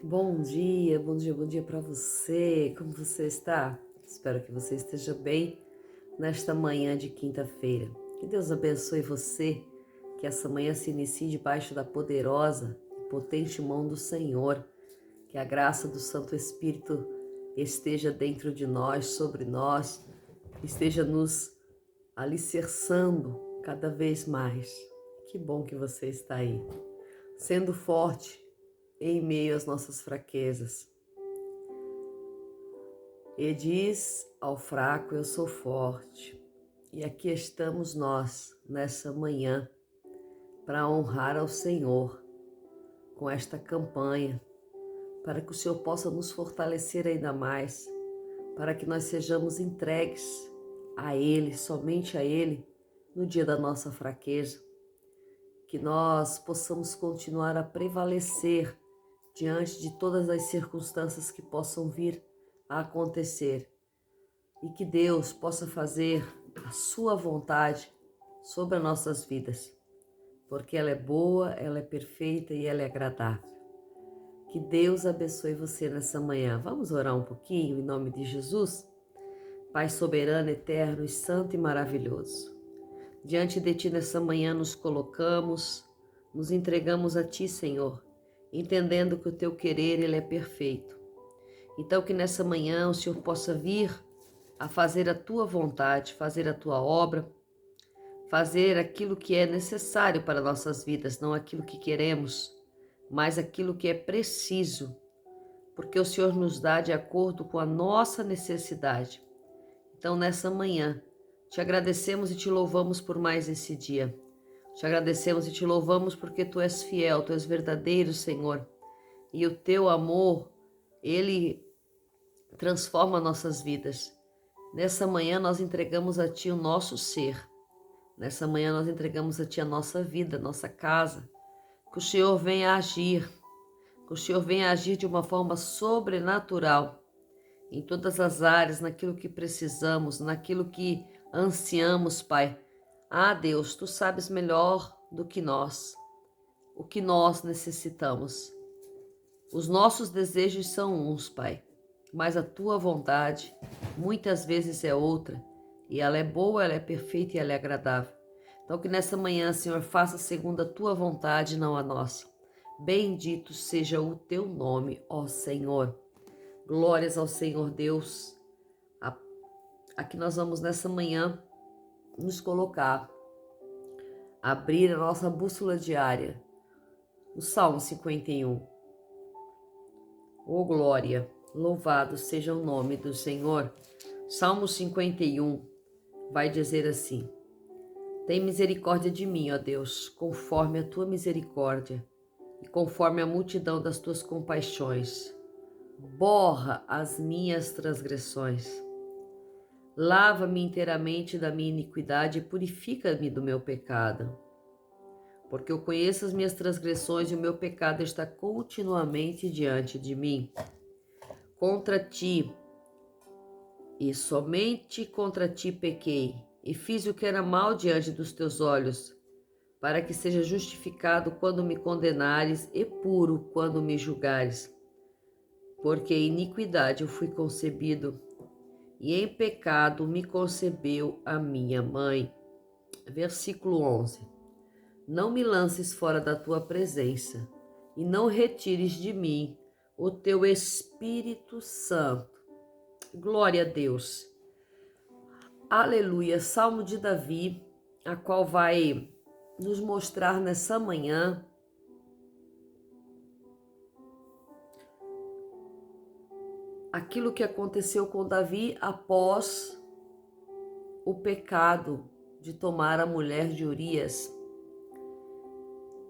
Bom dia, bom dia, bom dia para você. Como você está? Espero que você esteja bem nesta manhã de quinta-feira. Que Deus abençoe você, que essa manhã se inicie debaixo da poderosa e potente mão do Senhor. Que a graça do Santo Espírito esteja dentro de nós, sobre nós, esteja nos alicerçando cada vez mais. Que bom que você está aí, sendo forte em meio às nossas fraquezas. E diz ao fraco, eu sou forte. E aqui estamos nós, nessa manhã, para honrar ao Senhor com esta campanha, para que o Senhor possa nos fortalecer ainda mais, para que nós sejamos entregues a Ele, somente a Ele, no dia da nossa fraqueza, que nós possamos continuar a prevalecer diante de todas as circunstâncias que possam vir a acontecer, e que Deus possa fazer a sua vontade sobre as nossas vidas, porque ela é boa, ela é perfeita e ela é agradável. Que Deus abençoe você nessa manhã. Vamos orar um pouquinho em nome de Jesus? Pai soberano, eterno e santo e maravilhoso, diante de Ti nessa manhã nos colocamos, nos entregamos a Ti, Senhor, entendendo que o Teu querer ele é perfeito. Então que nessa manhã o Senhor possa vir a fazer a Tua vontade, fazer a Tua obra, fazer aquilo que é necessário para nossas vidas, não aquilo que queremos, mas aquilo que é preciso, porque o Senhor nos dá de acordo com a nossa necessidade. Então nessa manhã, te agradecemos e te louvamos por mais esse dia. Te agradecemos e te louvamos porque Tu és fiel, Tu és verdadeiro, Senhor, e o Teu amor, ele transforma nossas vidas. Nessa manhã nós entregamos a Ti o nosso ser. Nessa manhã nós entregamos a Ti a nossa vida, a nossa casa. Que o Senhor venha agir, que o Senhor venha agir de uma forma sobrenatural em todas as áreas, naquilo que precisamos, naquilo que ansiamos, Pai. Ah, Deus, Tu sabes melhor do que nós, o que nós necessitamos. Os nossos desejos são uns, Pai, mas a Tua vontade muitas vezes é outra, e ela é boa, ela é perfeita e ela é agradável. Então que nessa manhã, Senhor, faça segundo a Tua vontade, não a nossa. Bendito seja o Teu nome, ó Senhor. Glórias ao Senhor Deus. Aqui nós vamos nessa manhã nos colocar, abrir a nossa bússola diária, o Salmo 51. Oh glória, louvado seja o nome do Senhor. Salmo 51 vai dizer assim: tem misericórdia de mim, ó Deus, conforme a tua misericórdia e conforme a multidão das tuas compaixões. Borra as minhas transgressões. Lava-me inteiramente da minha iniquidade e purifica-me do meu pecado. Porque eu conheço as minhas transgressões e o meu pecado está continuamente diante de mim. Contra ti, e somente contra ti pequei, e fiz o que era mal diante dos teus olhos, para que seja justificado quando me condenares e puro quando me julgares. Porque em iniquidade eu fui concebido, e em pecado me concebeu a minha mãe. Versículo 11. Não me lances fora da tua presença, e não retires de mim o teu Espírito Santo. Glória a Deus. Aleluia. Salmo de Davi, a qual vai nos mostrar nessa manhã aquilo que aconteceu com Davi após o pecado de tomar a mulher de Urias.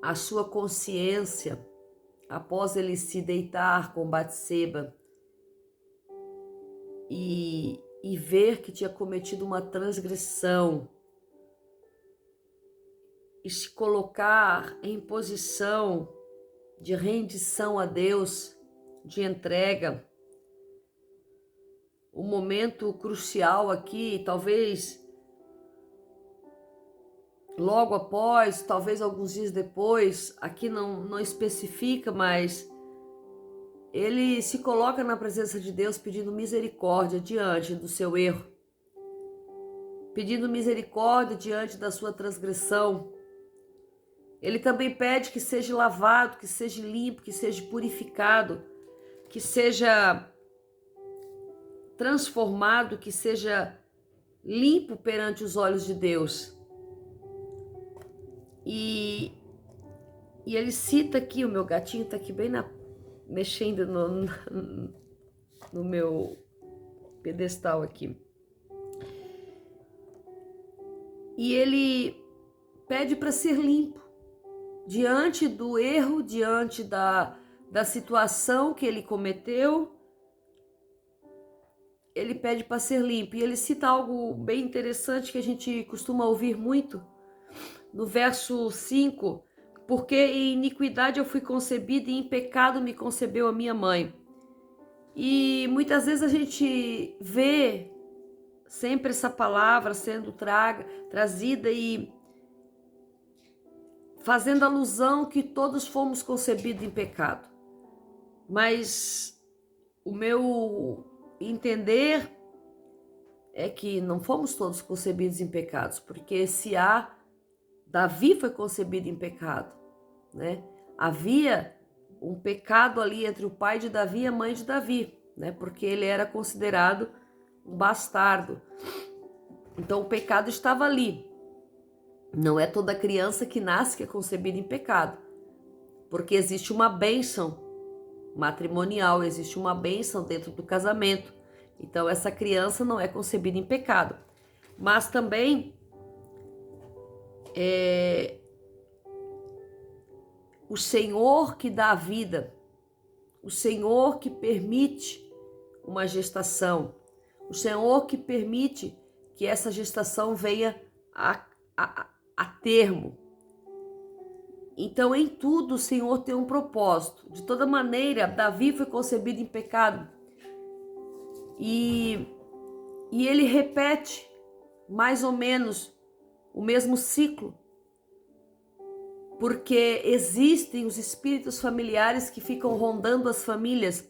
A sua consciência, após ele se deitar com Batseba e ver que tinha cometido uma transgressão e se colocar em posição de rendição a Deus, de entrega. O momento crucial aqui, talvez logo após, talvez alguns dias depois, aqui não especifica, mas ele se coloca na presença de Deus pedindo misericórdia diante do seu erro, pedindo misericórdia diante da sua transgressão. Ele também pede que seja lavado, que seja limpo, que seja purificado, que seja transformado, que seja limpo perante os olhos de Deus. E ele cita aqui, o meu gatinho está aqui bem mexendo no meu pedestal aqui. E ele pede para ser limpo diante do erro, diante da situação que ele cometeu. Ele pede para ser limpo. E ele cita algo bem interessante que a gente costuma ouvir muito. No verso 5, porque em iniquidade eu fui concebida e em pecado me concebeu a minha mãe. E muitas vezes a gente vê sempre essa palavra sendo trazida e fazendo alusão que todos fomos concebidos em pecado. Mas o meu entender é que não fomos todos concebidos em pecados, porque Davi foi concebido em pecado, né? Havia um pecado ali entre o pai de Davi e a mãe de Davi, né? Porque ele era considerado um bastardo. Então o pecado estava ali. Não é toda criança que nasce que é concebida em pecado, porque existe uma bênção matrimonial, existe uma bênção dentro do casamento. Então essa criança não é concebida em pecado. Mas também o Senhor que dá a vida, o Senhor que permite uma gestação, o Senhor que permite que essa gestação venha a termo. Então, em tudo, o Senhor tem um propósito. De toda maneira, Davi foi concebido em pecado. E ele repete mais ou menos o mesmo ciclo. Porque existem os espíritos familiares que ficam rondando as famílias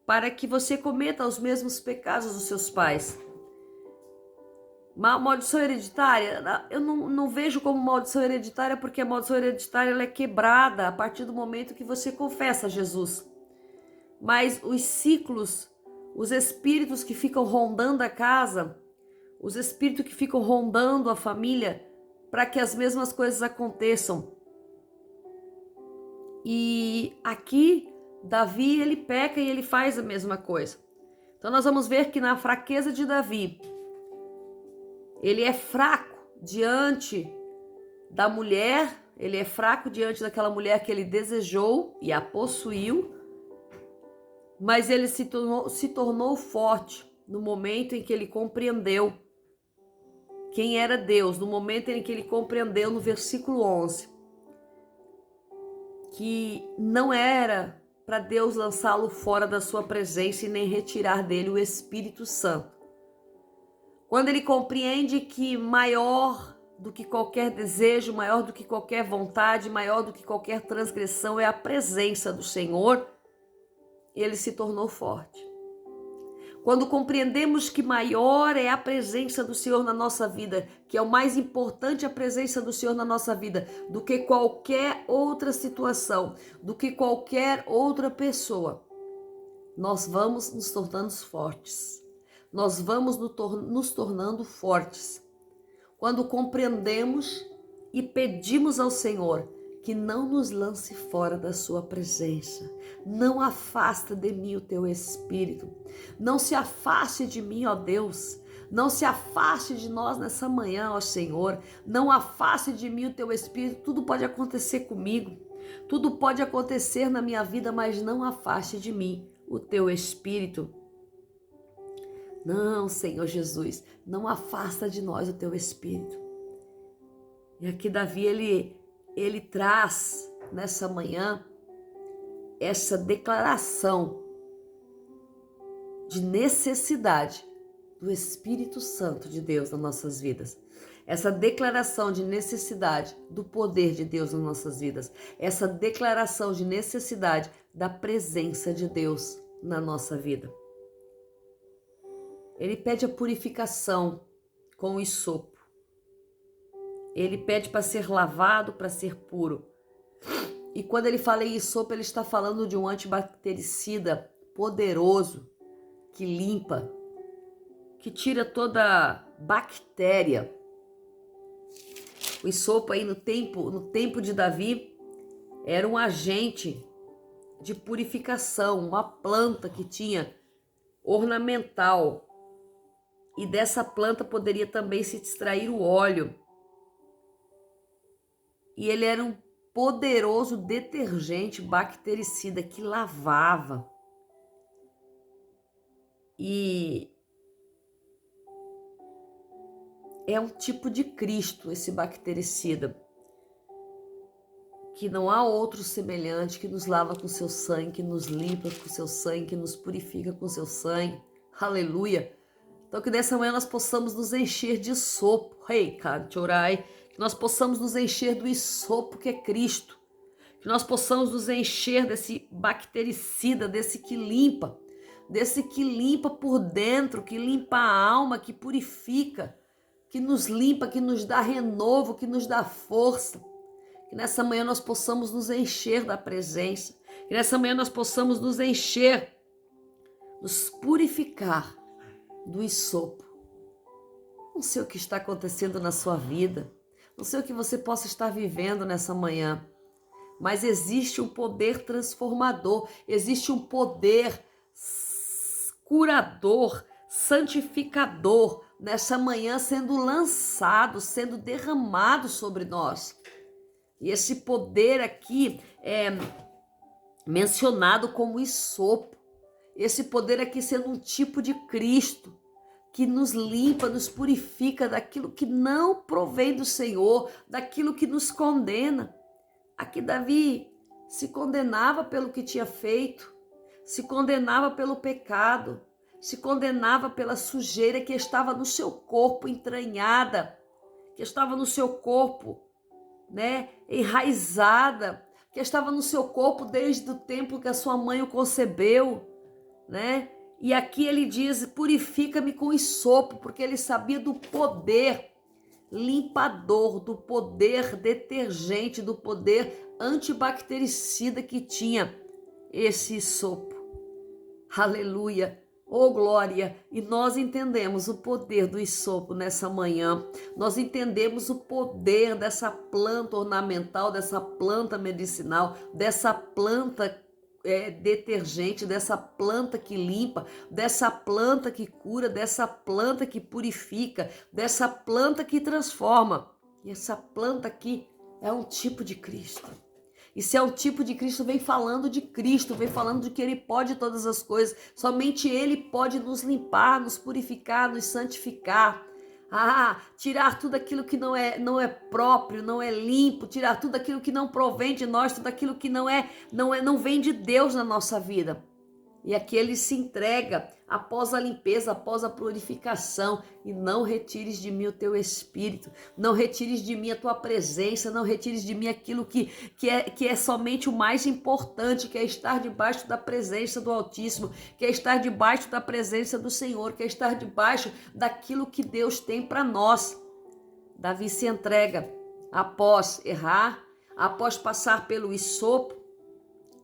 para que você cometa os mesmos pecados dos seus pais. Maldição hereditária, eu não vejo como maldição hereditária, porque a maldição hereditária ela é quebrada a partir do momento que você confessa Jesus. Mas os ciclos, os espíritos que ficam rondando a casa, os espíritos que ficam rondando a família, para que as mesmas coisas aconteçam. E aqui, Davi, ele peca e ele faz a mesma coisa. Então nós vamos ver que na fraqueza de Davi, ele é fraco diante da mulher, ele é fraco diante daquela mulher que ele desejou e a possuiu, mas ele se tornou forte no momento em que ele compreendeu quem era Deus, no momento em que ele compreendeu no versículo 11, que não era para Deus lançá-lo fora da sua presença e nem retirar dele o Espírito Santo. Quando ele compreende que maior do que qualquer desejo, maior do que qualquer vontade, maior do que qualquer transgressão é a presença do Senhor, ele se tornou forte. Quando compreendemos que maior é a presença do Senhor na nossa vida, que é o mais importante a presença do Senhor na nossa vida, do que qualquer outra situação, do que qualquer outra pessoa, nós vamos nos tornando fortes. Nós vamos nos tornando fortes. Quando compreendemos e pedimos ao Senhor que não nos lance fora da sua presença. Não afasta de mim o teu Espírito. Não se afaste de mim, ó Deus. Não se afaste de nós nessa manhã, ó Senhor. Não afaste de mim o teu Espírito. Tudo pode acontecer comigo. Tudo pode acontecer na minha vida, mas não afaste de mim o teu Espírito. Não, Senhor Jesus, não afasta de nós o teu Espírito. E aqui Davi, ele traz nessa manhã essa declaração de necessidade do Espírito Santo de Deus nas nossas vidas. essa declaração de necessidade do poder de Deus nas nossas vidas, essa declaração de necessidade da presença de Deus na nossa vida. Ele pede a purificação com o hisopo. Ele pede para ser lavado, para ser puro. E quando ele fala em hisopo, ele está falando de um antibactericida poderoso, que limpa, que tira toda bactéria. O hisopo aí no tempo de Davi era um agente de purificação, uma planta que tinha ornamental. E dessa planta poderia também se extrair o óleo. E ele era um poderoso detergente bactericida que lavava. E é um tipo de Cristo esse bactericida, que não há outro semelhante, que nos lava com seu sangue, que nos limpa com seu sangue, que nos purifica com seu sangue. Aleluia! Então que nessa manhã nós possamos nos encher de hisopo. Que nós possamos nos encher do hisopo que é Cristo. Que nós possamos nos encher desse bactericida, desse que limpa por dentro, que limpa a alma, que purifica, que nos limpa, que nos dá renovo, que nos dá força. Que nessa manhã nós possamos nos encher da presença. Que nessa manhã nós possamos nos encher, nos purificar do hisopo. Não sei o que está acontecendo na sua vida, não sei o que você possa estar vivendo nessa manhã, mas existe um poder transformador, existe um poder curador, santificador nessa manhã sendo lançado, sendo derramado sobre nós. E esse poder aqui é mencionado como hisopo. Esse poder aqui sendo um tipo de Cristo, que nos limpa, nos purifica daquilo que não provém do Senhor, daquilo que nos condena. Aqui Davi se condenava pelo que tinha feito, se condenava pelo pecado, se condenava pela sujeira que estava no seu corpo entranhada, que estava no seu corpo, enraizada, que estava no seu corpo desde o tempo que a sua mãe o concebeu, E aqui ele diz, purifica-me com hisopo, porque ele sabia do poder limpador, do poder detergente, do poder antibactericida que tinha esse hisopo. Aleluia! Oh glória! E nós entendemos o poder do hisopo nessa manhã. Nós entendemos o poder dessa planta ornamental, dessa planta medicinal, dessa planta detergente, dessa planta que limpa, dessa planta que cura, dessa planta que purifica, dessa planta que transforma. E essa planta aqui é um tipo de Cristo. E se é um tipo de Cristo, vem falando de Cristo, vem falando de que Ele pode todas as coisas. Somente Ele pode nos limpar, nos purificar, nos santificar. Tirar tudo aquilo que não é próprio, não é limpo, tirar tudo aquilo que não provém de nós, tudo aquilo que não vem de Deus na nossa vida. E aqui ele se entrega após a limpeza, após a purificação. E não retires de mim o teu espírito, não retires de mim a tua presença, não retires de mim aquilo que é somente o mais importante, que é estar debaixo da presença do Altíssimo, que é estar debaixo da presença do Senhor, que é estar debaixo daquilo que Deus tem para nós. Davi se entrega após errar, após passar pelo hisopo,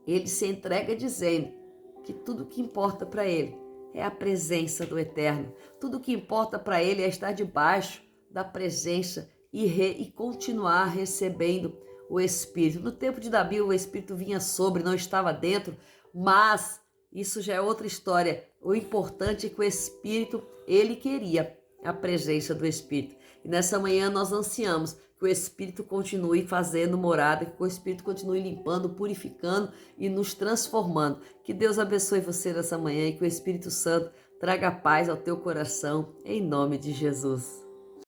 ele se entrega dizendo que tudo que importa para ele é a presença do Eterno. Tudo que importa para ele é estar debaixo da presença e continuar recebendo o Espírito. No tempo de Davi, o Espírito vinha sobre, não estava dentro, mas isso já é outra história. O importante é que o Espírito, ele queria a presença do Espírito. E nessa manhã nós ansiamos que o Espírito continue fazendo morada, que o Espírito continue limpando, purificando e nos transformando. Que Deus abençoe você nessa manhã e que o Espírito Santo traga paz ao teu coração, em nome de Jesus.